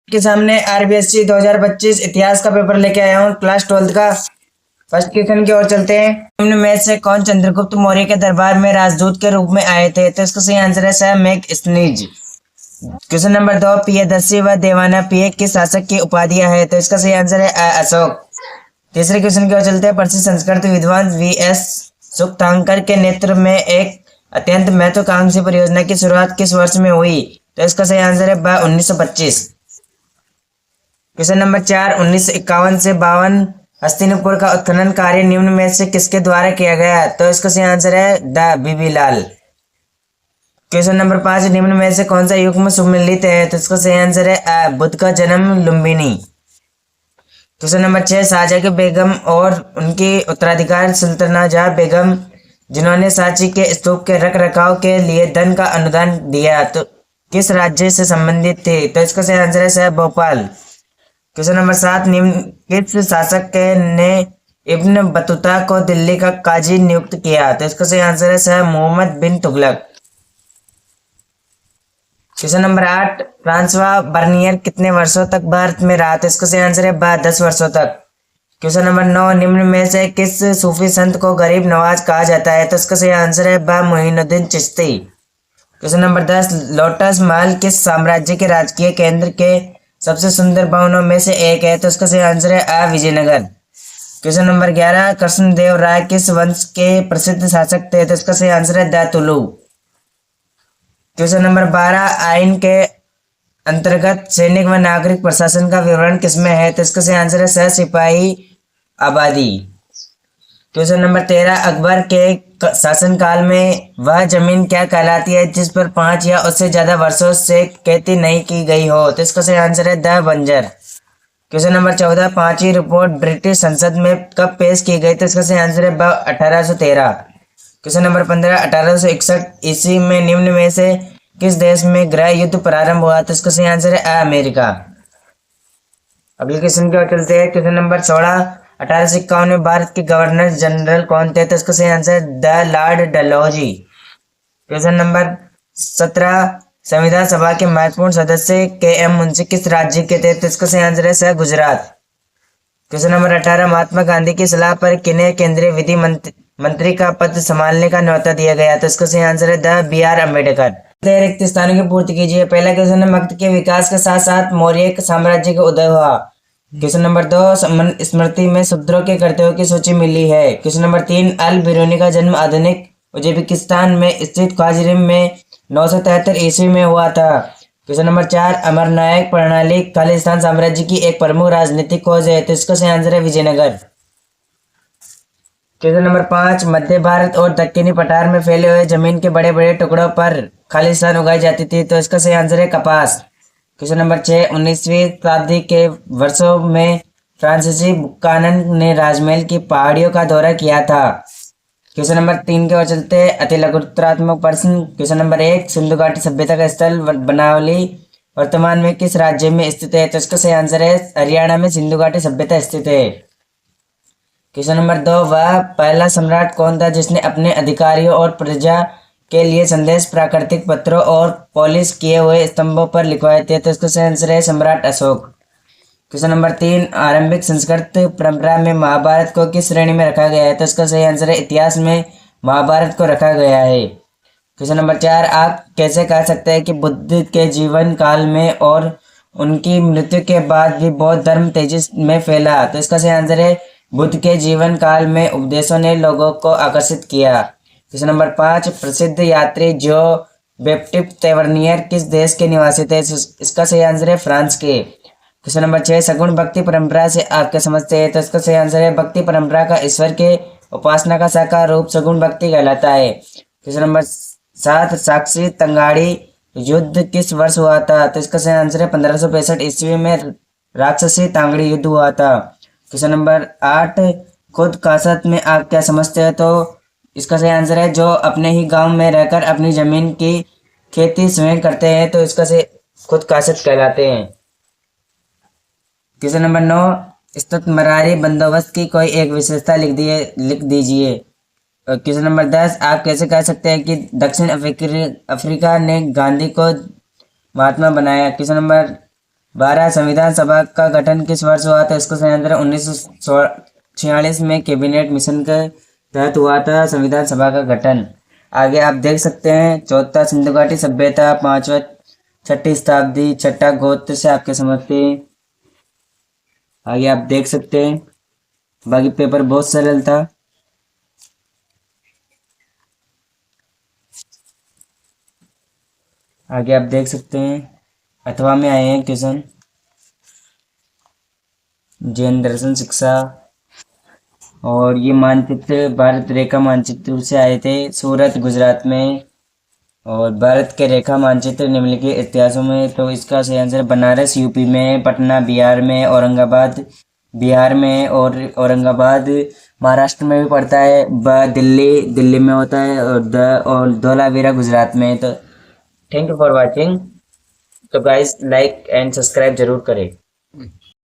के सामने आरबीएससी 2025 इतिहास का पेपर लेके आया हूँ क्लास 12th का। फर्स्ट क्वेश्चन की ओर चलते हैं। निम्न में से कौन चंद्रगुप्त मौर्य के दरबार में राजदूत के रूप में आए थे? तो इसका सही आंसर है sir Megasthenes. Question number 2, Priyadarshi व देवानांपिय किस शासक की उपाधियां है? तो इसका सही आंसर है अशोक। तीसरे क्वेश्चन की ओर चलते हैं। प्रसिद्ध संस्कृत विद्वान वीएस सुक्तांकर के नेतृत्व में एक अत्यंत महत्वाकांक्षी परियोजना की शुरुआत किस वर्ष में हुई? तो इसका सही आंसर है 1925। क्वेश्चन नंबर 4, 1951 से 52 हस्तिनापुर का उत्खनन कार्य निम्न में से किसके द्वारा किया गया? तो इसका सही आंसर है द बीबी लाल। क्वेश्चन नंबर 5, निम्न में से कौन सा युग्म सुमेलित है? तो इसका सही आंसर है बुद्ध का जन्म लुम्बिनी। क्वेश्चन नंबर 6, शाहजहां की बेगम और उनकी उत्तराधिकारी सुल्ताना जहां बेगम जिन्होंने सांची के स्तूप के रख रखाव के लिए धन का अनुदान दिया, तो किस राज्य से संबंधित थे? तो इसका सही आंसर है सर भोपाल। क्वेश्चन नंबर 7, निम्न किस शासक ने इब्न बतूता को दिल्ली का काजी नियुक्त किया? तो इसका सही आंसर है sir Mohammad bin Tughlaq. Question number 8, Francois Bernier कितने वर्षों तक भारत में रहा? तो इसका सही आंसर है 10 वर्षों तक। क्वेश्चन नंबर 9, निम्न में से किस सूफी संत को गरीब नवाज कहा जाता है? तो इसका सही आंसर है Moinuddin Chishti. Question number 10, lotus महल किस साम्राज्य के राजकीय केंद्र के सबसे सुंदर भवनों में से एक है? तो इसका सही आंसर है विजयनगर। क्वेश्चन नंबर 11, कृष्णदेव राय किस वंश के प्रसिद्ध शासक थे? तो इसका सही आंसर है तुलु। क्वेश्चन नंबर 12, आइन के अंतर्गत सैनिक व नागरिक प्रशासन का विवरण किसमें है? तो इसका सही आंसर है सह सिपाही आबादी। क्वेश्चन नंबर 13, अकबर के शासनकाल में वह जमीन क्या कहलाती है जिस पर 5 या उससे ज्यादा वर्षों से खेती नहीं की गई हो? तो इसका सही आंसर है द बंजर। क्वेश्चन नंबर 14, 5वीं रिपोर्ट ब्रिटिश संसद में कब पेश की गई? तो इसका सही आंसर है 1813। क्वेश्चन नंबर 15, 1861 ईस्वी में निम्न में से किस देश में गृह युद्ध प्रारंभ हुआ? तो इसका सही आंसर है अमेरिका। अगले क्वेश्चन की ओर चलते हैं। क्वेश्चन नंबर 16, 1851 में भारत के गवर्नर जनरल कौन थे? तो इसका सही answer the Lord Dalhousie. Question number 17, संविधान सभा के महत्वपूर्ण सदस्य के एम मुंशी किस राज्य के थे? तो इसका सही आंसर है sir Gujarat. Question number 18, Mahatma Gandhi की सलाह पर किन्हें केंद्रीय विधि मंत्री का पद संभालने का न्योता दिया गया? तो इसका सही आंसर है द बी आर अम्बेडकर। रिक्त स्थानों की पूर्ति कीजिए। पहला क्वेश्चन है, मगध के विकास के साथ साथ मौर्य साम्राज्य का उदय हुआ। क्वेश्चन नंबर 2, स्मृति में शूद्रों के कर्तव्यों की सूची मिली है। क्वेश्चन नंबर 3, अल बिरूनी का जन्म आधुनिक उज्बेकिस्तान में स्थित ख्वारिज़म में 973 ईस्वी में हुआ था। क्वेश्चन नंबर 4, अमरनायक प्रणाली खालिस्तान साम्राज्य की एक प्रमुख राजनीतिक खोज है। तो इसका सही आंसर है विजयनगर। क्वेश्चन नंबर 5, मध्य भारत और दक्षिणी पठार में फैले हुए जमीन के बड़े बड़े टुकड़ों पर खालिस्तान उगाई जाती थी। तो इसका सही आंसर है कपास। क्वेश्चन नंबर 6, 19वीं शताब्दी के वर्षों में फ्रांसीसी बुकानन ने राजमहल की पहाड़ियों का दौरा किया था। क्वेश्चन नंबर 3 की ओर चलते हैं। अति लघुत्तरात्मक प्रश्न। क्वेश्चन नंबर 1, सिंधु घाटी सभ्यता का स्थल बनावली वर्तमान में किस राज्य में स्थित है? तो इसका सही आंसर है हरियाणा में सिंधु घाटी सभ्यता स्थित है। क्वेश्चन नंबर 2, वह पहला सम्राट कौन था जिसने अपने अधिकारियों और प्रजा के लिए संदेश प्राकृतिक पत्रों और पॉलिश किए हुए स्तंभों पर लिखवाए थे? तो इसका सही आंसर है सम्राट अशोक। क्वेश्चन नंबर 3, आरंभिक संस्कृत परंपरा में महाभारत को किस श्रेणी में रखा गया है? तो इसका सही आंसर है इतिहास में महाभारत को रखा गया है। क्वेश्चन नंबर 4, आप कैसे कह सकते हैं कि बुद्ध के जीवन काल में और उनकी मृत्यु के बाद भी बौद्ध धर्म तेजी में फैला? तो इसका सही आंसर है बुद्ध के जीवन काल में उपदेशों ने लोगों को आकर्षित किया। क्वेश्चन नंबर 5, प्रसिद्ध यात्री जो बैप्टिस्ट तेवर्नियर किस देश के निवासी थे? इसका सही आंसर है फ्रांस के। क्वेश्चन नंबर 6, सगुण भक्ति परंपरा से आप क्या समझते हैं? तो इसका सही आंसर है भक्ति परंपरा का ईश्वर के उपासना का साकार रूप सगुण भक्ति कहलाता है। क्वेश्चन नंबर 7, साक्षी तंगाड़ी युद्ध किस वर्ष हुआ था? तो इसका सही आंसर है 1565 ईस्वी में राक्षसी तांगड़ी युद्ध हुआ था। क्वेश्चन नंबर 8, खुद कासत में आप क्या समझते हैं? तो इसका सही आंसर है जो अपने ही गांव में रहकर अपनी जमीन की खेती स्वयं करते हैं, तो इसका से खुद कासत कहलाते हैं। क्वेश्चन नंबर 9, स्तुतमरारी बंदोबस्त की कोई एक विशेषता लिख दीजिए। क्वेश्चन नंबर 10, आप कैसे कह सकते हैं कि दक्षिण अफ्रीका ने गांधी को महात्मा बनाया? क्वेश्चन नंबर 12 संविधान सभा का गठन किस वर्ष हुआ था? इसको सही आंसर है 1946 में कैबिनेट मिशन के तहत हुआ था संविधान सभा का गठन। आगे आप देख सकते हैं चौथा सिंधु घाटी सभ्यता, पांचवा छठी शताब्दी, छठा गोत्र से आपके समझते। आगे आप देख सकते हैं बाकी पेपर बहुत सरल था। आगे आप देख सकते हैं अथवा में आए हैं क्वेश्चन, जैन दर्शन शिक्षा, और ये मानचित्र भारत रेखा मानचित्र से आए थे, सूरत गुजरात में। और भारत के रेखा मानचित्र निम्नलिखित इतिहासों में, तो इसका सही आंसर बनारस यूपी में, पटना बिहार में, औरंगाबाद बिहार में, और औरंगाबाद महाराष्ट्र में भी पड़ता है, दिल्ली में होता है, और धौलावीरा गुजरात में। तो थैंक यू फॉर वॉचिंग। तो गाइस लाइक एंड सब्सक्राइब जरूर करें।